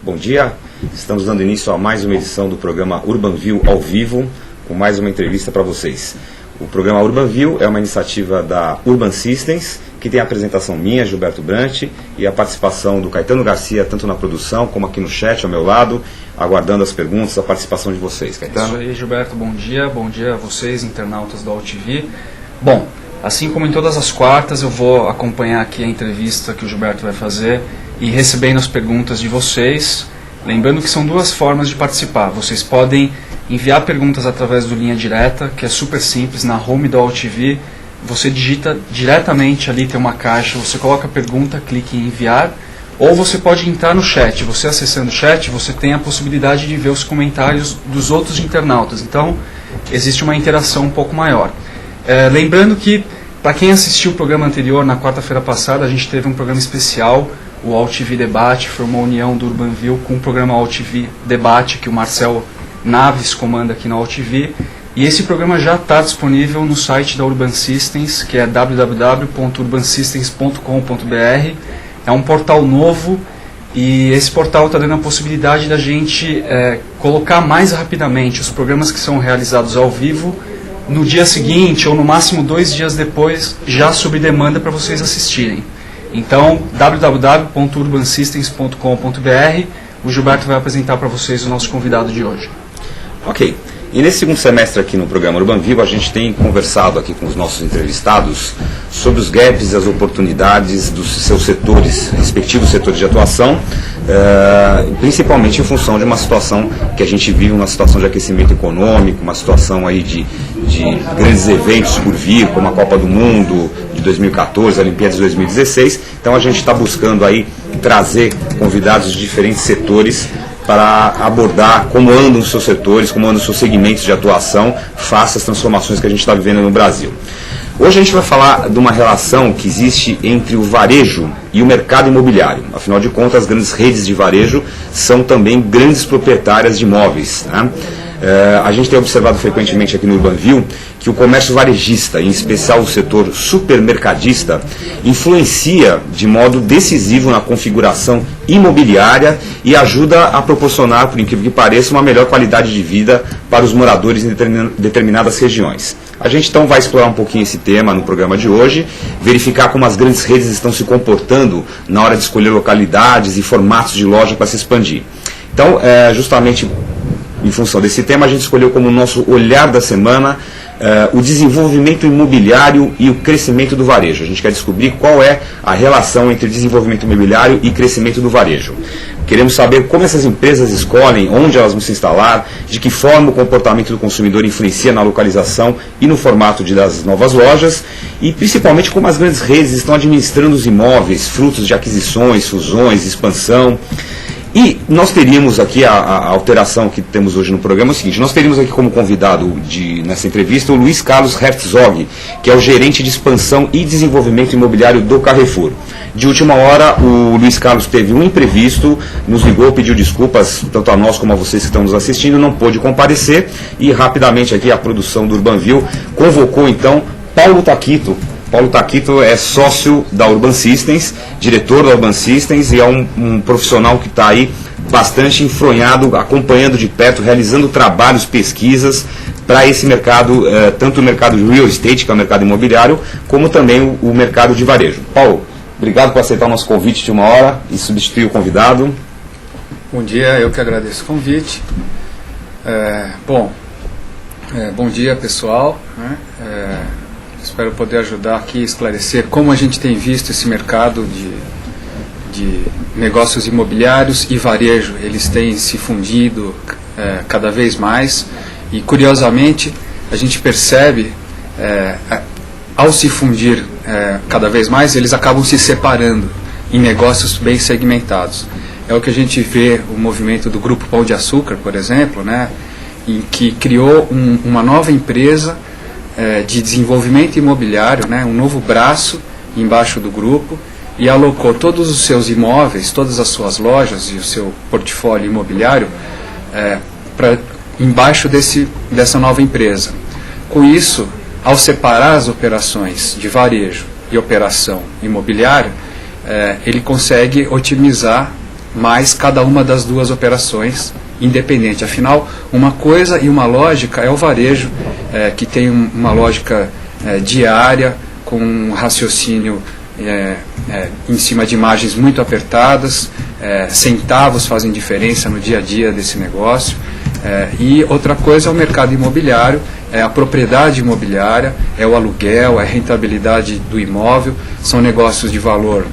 Bom dia, estamos dando início a mais uma edição do programa UrbanView ao vivo, com mais uma entrevista para vocês. O programa UrbanView é uma iniciativa da Urban Systems, que tem a apresentação minha, Gilberto Brant, e a participação do Caetano Garcia, tanto na produção como aqui no chat ao meu lado, aguardando as perguntas, a participação de vocês. Caetano? Isso aí, Gilberto, bom dia a vocês, internautas da UltiV. Bom, assim como em todas as quartas, eu vou acompanhar aqui a entrevista que o Gilberto vai fazer e recebendo as perguntas de vocês. Lembrando que são duas formas de participar. Vocês podem enviar perguntas através do Linha Direta, que é super simples, na home da UltiV. Você digita diretamente ali, tem uma caixa, você coloca a pergunta, clique em enviar, ou você pode entrar no chat. Você acessando o chat, você tem a possibilidade de ver os comentários dos outros internautas. Então, existe uma interação um pouco maior. Lembrando que, para quem assistiu o programa anterior, na quarta-feira passada, a gente teve um programa especial, o UltiV Debate, foi uma união do UrbanView com o programa UltiV Debate, que o Marcel Naves comanda aqui na UltiV, e esse programa já está disponível no site da Urban Systems, que é www.urbansystems.com.br. É um portal novo e esse portal está dando a possibilidade da gente colocar mais rapidamente os programas que são realizados ao vivo no dia seguinte ou no máximo 2 dias depois, já sob demanda para vocês assistirem. Então, www.urbansystems.com.br. O Gilberto vai apresentar para vocês o nosso convidado de hoje. Ok. E nesse segundo semestre aqui no programa UrbanView, a gente tem conversado aqui com os nossos entrevistados sobre os gaps e as oportunidades dos seus setores, respectivos setores de atuação, principalmente em função de uma situação que a gente vive, uma situação de aquecimento econômico, uma situação aí de grandes eventos por vir, como a Copa do Mundo de 2014, a Olimpíadas de 2016. Então a gente está buscando aí trazer convidados de diferentes setores para abordar como andam os seus setores, como andam os seus segmentos de atuação, face às transformações que a gente está vivendo no Brasil. Hoje a gente vai falar de uma relação que existe entre o varejo e o mercado imobiliário. Afinal de contas, as grandes redes de varejo são também grandes proprietárias de imóveis, né? A gente tem observado frequentemente aqui no UrbanView que o comércio varejista, em especial o setor supermercadista, influencia de modo decisivo na configuração imobiliária e ajuda a proporcionar, por incrível que pareça, uma melhor qualidade de vida para os moradores em determinadas regiões. A gente então vai explorar um pouquinho esse tema no programa de hoje, verificar como as grandes redes estão se comportando na hora de escolher localidades e formatos de loja para se expandir. Então, justamente em função desse tema, a gente escolheu como nosso olhar da semana o desenvolvimento imobiliário e o crescimento do varejo. A gente quer descobrir qual é a relação entre desenvolvimento imobiliário e crescimento do varejo. Queremos saber como essas empresas escolhem, onde elas vão se instalar, de que forma o comportamento do consumidor influencia na localização e no formato das novas lojas, e principalmente como as grandes redes estão administrando os imóveis, frutos de aquisições, fusões, expansão. E nós teríamos aqui, a alteração que temos hoje no programa é o seguinte: nós teríamos aqui como convidado nessa entrevista o Luiz Carlos Herzog, que é o gerente de expansão e desenvolvimento imobiliário do Carrefour. De última hora, o Luiz Carlos teve um imprevisto, nos ligou, pediu desculpas, tanto a nós como a vocês que estão nos assistindo, não pôde comparecer, e rapidamente aqui a produção do UrbanView convocou então Paulo Taquito. Paulo Taquito é sócio da Urban Systems, diretor da Urban Systems, e é um profissional que está aí bastante enfronhado, acompanhando de perto, realizando trabalhos, pesquisas para esse mercado, tanto o mercado de real estate, que é o mercado imobiliário, como também o mercado de varejo. Paulo, obrigado por aceitar o nosso convite de uma hora e substituir o convidado. Bom dia, eu que agradeço o convite. Bom dia, pessoal. Espero poder ajudar aqui a esclarecer como a gente tem visto esse mercado de negócios imobiliários e varejo. Eles têm se fundido cada vez mais e, curiosamente, a gente percebe, ao se fundir cada vez mais, eles acabam se separando em negócios bem segmentados. É o que a gente vê o movimento do Grupo Pão de Açúcar, por exemplo, né, em que criou uma nova empresa de desenvolvimento imobiliário, né, um novo braço embaixo do grupo, e alocou todos os seus imóveis, todas as suas lojas e o seu portfólio imobiliário embaixo dessa nova empresa. Com isso, ao separar as operações de varejo e operação imobiliária, ele consegue otimizar mais cada uma das duas operações independente. Afinal, uma coisa e uma lógica é o varejo, que tem uma lógica diária, com um raciocínio em cima de margens muito apertadas, centavos fazem diferença no dia a dia desse negócio. E outra coisa é o mercado imobiliário, é a propriedade imobiliária, é o aluguel, é a rentabilidade do imóvel, são negócios de valor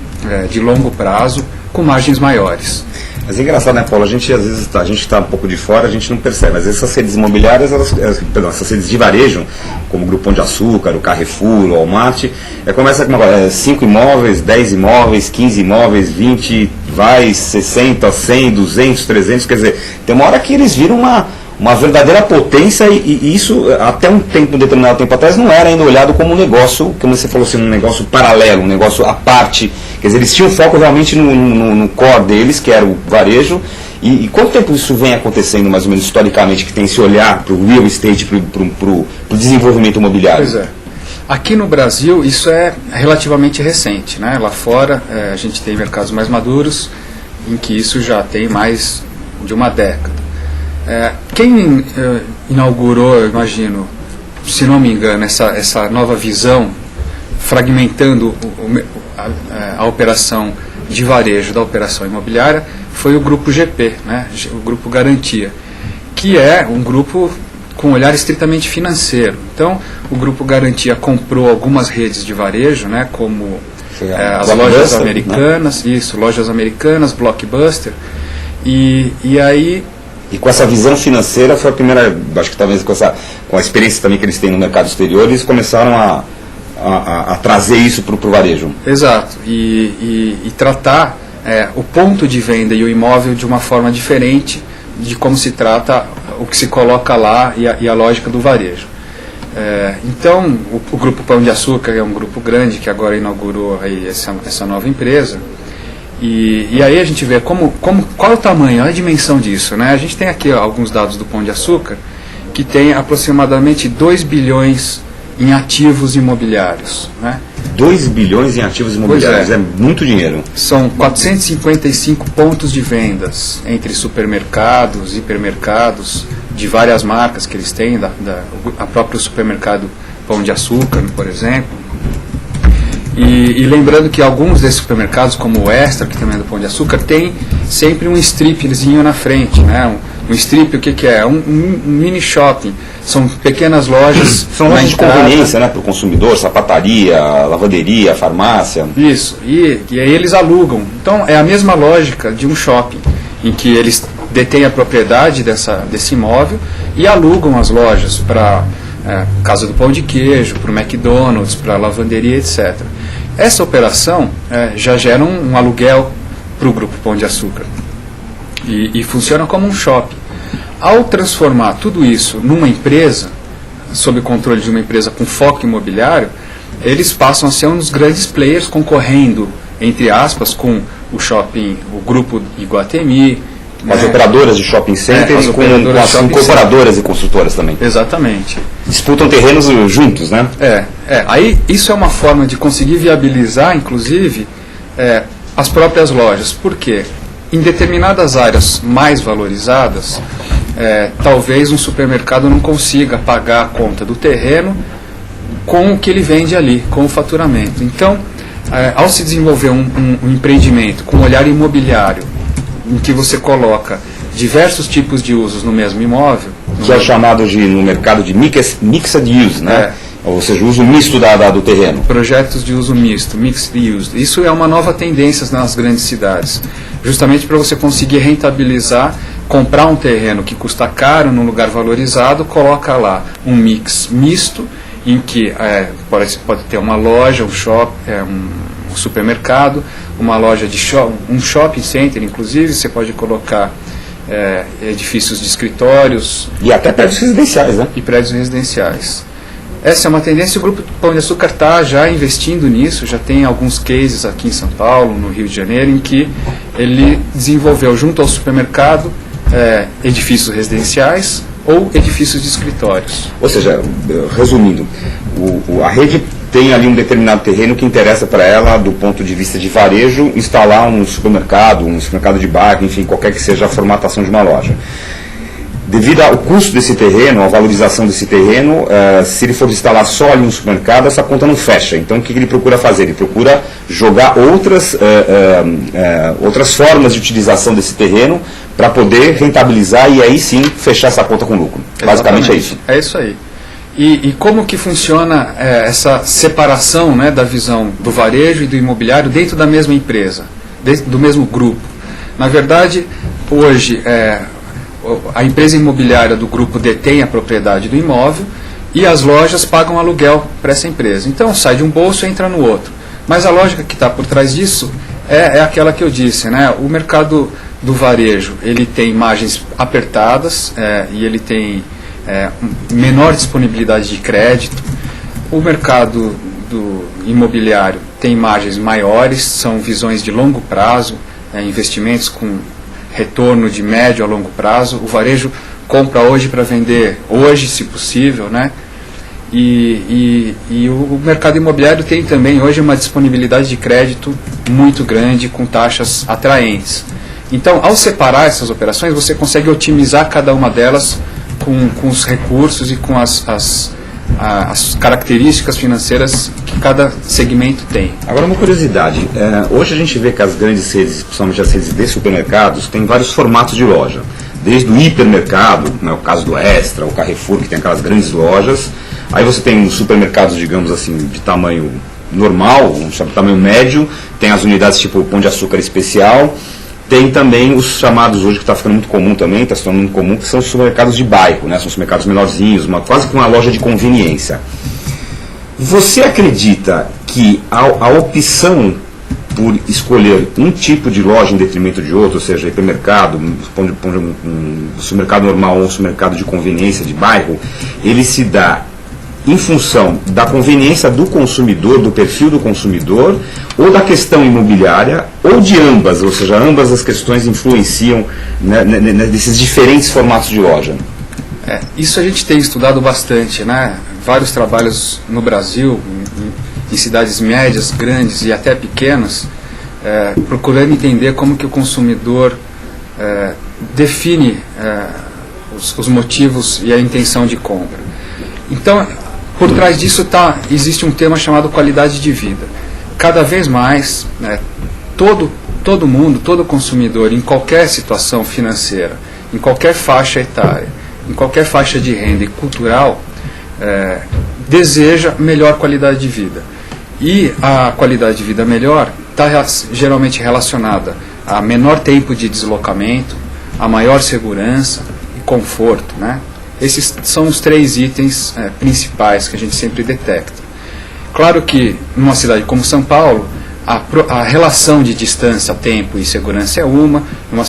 de longo prazo, com margens maiores. Mas é engraçado, né, Paulo? Às vezes a gente está um pouco de fora, a gente não percebe. Mas essas redes imobiliárias, essas redes de varejo, como o Grupo Pão de Açúcar, o Carrefour, o Walmart, começa com 5 imóveis, 10 imóveis, 15 imóveis, 20, 60, 100, 200, 300, quer dizer, tem uma hora que eles viram uma verdadeira potência e isso até um determinado tempo atrás não era ainda olhado como um negócio, como você falou assim, um negócio paralelo, um negócio à parte. Quer dizer, eles tinham foco realmente no core deles, que era o varejo. E quanto tempo isso vem acontecendo, mais ou menos historicamente, que tem esse olhar para o real estate, para o desenvolvimento imobiliário? Pois é. Aqui no Brasil isso é relativamente recente, né? Lá fora a gente tem mercados mais maduros em que isso já tem mais de uma década. Quem inaugurou, eu imagino, se não me engano, essa nova visão, fragmentando a operação de varejo da operação imobiliária, foi o Grupo GP, né? O Grupo Garantia, que é um grupo com um olhar estritamente financeiro. Então, o Grupo Garantia comprou algumas redes de varejo, né, como as lojas americanas, né? Lojas americanas, Blockbuster, e aí... E com essa visão financeira foi a primeira, acho que talvez com a experiência também que eles têm no mercado exterior, eles começaram a trazer isso para o varejo. Exato, e tratar o ponto de venda e o imóvel de uma forma diferente de como se trata o que se coloca lá e a lógica do varejo. Então, o Grupo Pão de Açúcar é um grupo grande que agora inaugurou aí essa nova empresa. E aí a gente vê qual é o tamanho, a dimensão disso, né? A gente tem aqui alguns dados do Pão de Açúcar, que tem aproximadamente 2 bilhões em ativos imobiliários, né? 2 bilhões em ativos imobiliários, é muito dinheiro. São 455 pontos de vendas entre supermercados, hipermercados, de várias marcas que eles têm, a próprio supermercado Pão de Açúcar, por exemplo. E lembrando que alguns desses supermercados, como o Extra, que também é do Pão de Açúcar, tem sempre um stripzinho na frente, né? Um strip, o que é? Um mini shopping. São pequenas lojas. São lojas de conveniência, né, para o consumidor, sapataria, lavanderia, farmácia. Isso, e aí eles alugam. Então é a mesma lógica de um shopping, em que eles detêm a propriedade desse imóvel e alugam as lojas para Casa do Pão de Queijo, para o McDonald's, para a lavanderia, etc. Essa operação já gera um aluguel para o Grupo Pão de Açúcar e funciona como um shopping. Ao transformar tudo isso numa empresa, sob controle de uma empresa com foco imobiliário, eles passam a ser um dos grandes players, concorrendo, entre aspas, com o shopping, o Grupo Iguatemi, as operadoras de shopping center e com as incorporadoras e construtoras também. Exatamente. Disputam terrenos juntos, né? Aí isso é uma forma de conseguir viabilizar, inclusive, as próprias lojas. Por quê? Em determinadas áreas mais valorizadas, talvez um supermercado não consiga pagar a conta do terreno com o que ele vende ali, com o faturamento. Então, ao se desenvolver um empreendimento com um olhar imobiliário, em que você coloca diversos tipos de usos no mesmo imóvel... Que é chamado no mercado de mixed use, né? Ou seja, o uso misto do terreno. Projetos de uso misto, mixed use. Isso é uma nova tendência nas grandes cidades. Justamente para você conseguir rentabilizar, comprar um terreno que custa caro num lugar valorizado, coloca lá um mix misto, em que pode ter uma loja, um shopping, um supermercado, uma loja de um shopping center, inclusive, você pode colocar edifícios de escritórios. E até prédios residenciais, né? E prédios residenciais. Essa é uma tendência, o Grupo Pão de Açúcar está já investindo nisso, já tem alguns cases aqui em São Paulo, no Rio de Janeiro, em que ele desenvolveu junto ao supermercado edifícios residenciais ou edifícios de escritórios. Ou seja, resumindo, a rede tem ali um determinado terreno que interessa para ela, do ponto de vista de varejo, instalar um supermercado de bairro, enfim, qualquer que seja a formatação de uma loja. Devido ao custo desse terreno, à valorização desse terreno, se ele for instalar só ali um supermercado, essa conta não fecha. Então, o que ele procura fazer? Ele procura jogar outras formas de utilização desse terreno para poder rentabilizar e aí sim fechar essa conta com lucro. Basicamente é isso. É isso aí. E como que funciona essa separação, né, da visão do varejo e do imobiliário dentro da mesma empresa, do mesmo grupo? Na verdade, hoje, a empresa imobiliária do grupo detém a propriedade do imóvel e as lojas pagam aluguel para essa empresa. Então, sai de um bolso e entra no outro. Mas a lógica que está por trás disso é aquela que eu disse, né? O mercado do varejo, ele tem margens apertadas e ele tem menor disponibilidade de crédito. O mercado do imobiliário tem margens maiores, são visões de longo prazo, investimentos com retorno de médio a longo prazo. O varejo compra hoje para vender hoje, se possível, né? E o mercado imobiliário tem também hoje uma disponibilidade de crédito muito grande, com taxas atraentes. Então, ao separar essas operações, você consegue otimizar cada uma delas com os recursos e com as características financeiras que cada segmento tem. Agora, uma curiosidade. Hoje a gente vê que as grandes redes, principalmente as redes de supermercados, têm vários formatos de loja. Desde o hipermercado, né, o caso do Extra, o Carrefour, que tem aquelas grandes lojas. Aí você tem os supermercados, digamos assim, de tamanho normal, tamanho médio. Tem as unidades tipo Pão de Açúcar especial. Tem também os chamados hoje, que está ficando muito comum também, está se tornando muito comum, que são os supermercados de bairro, né? São supermercados menorzinhos, quase que uma loja de conveniência. Você acredita que a opção por escolher um tipo de loja em detrimento de outro, ou seja, hipermercado, um supermercado normal ou um supermercado de conveniência de bairro, ele se dá em função da conveniência do consumidor, do perfil do consumidor, ou da questão imobiliária, ou de ambas, ou seja, ambas as questões influenciam, né, desses diferentes formatos de loja? Isso a gente tem estudado bastante, né? Vários trabalhos no Brasil, em cidades médias, grandes e até pequenas, procurando entender como que o consumidor define os motivos e a intenção de compra. Então, por trás disso existe um tema chamado qualidade de vida. Cada vez mais, né, todo mundo, todo consumidor, em qualquer situação financeira, em qualquer faixa etária, em qualquer faixa de renda e cultural, deseja melhor qualidade de vida. E a qualidade de vida melhor está geralmente relacionada a menor tempo de deslocamento, a maior segurança e conforto, né? Esses são os 3 itens principais que a gente sempre detecta. Claro que, numa cidade como São Paulo, a relação de distância, tempo e segurança é uma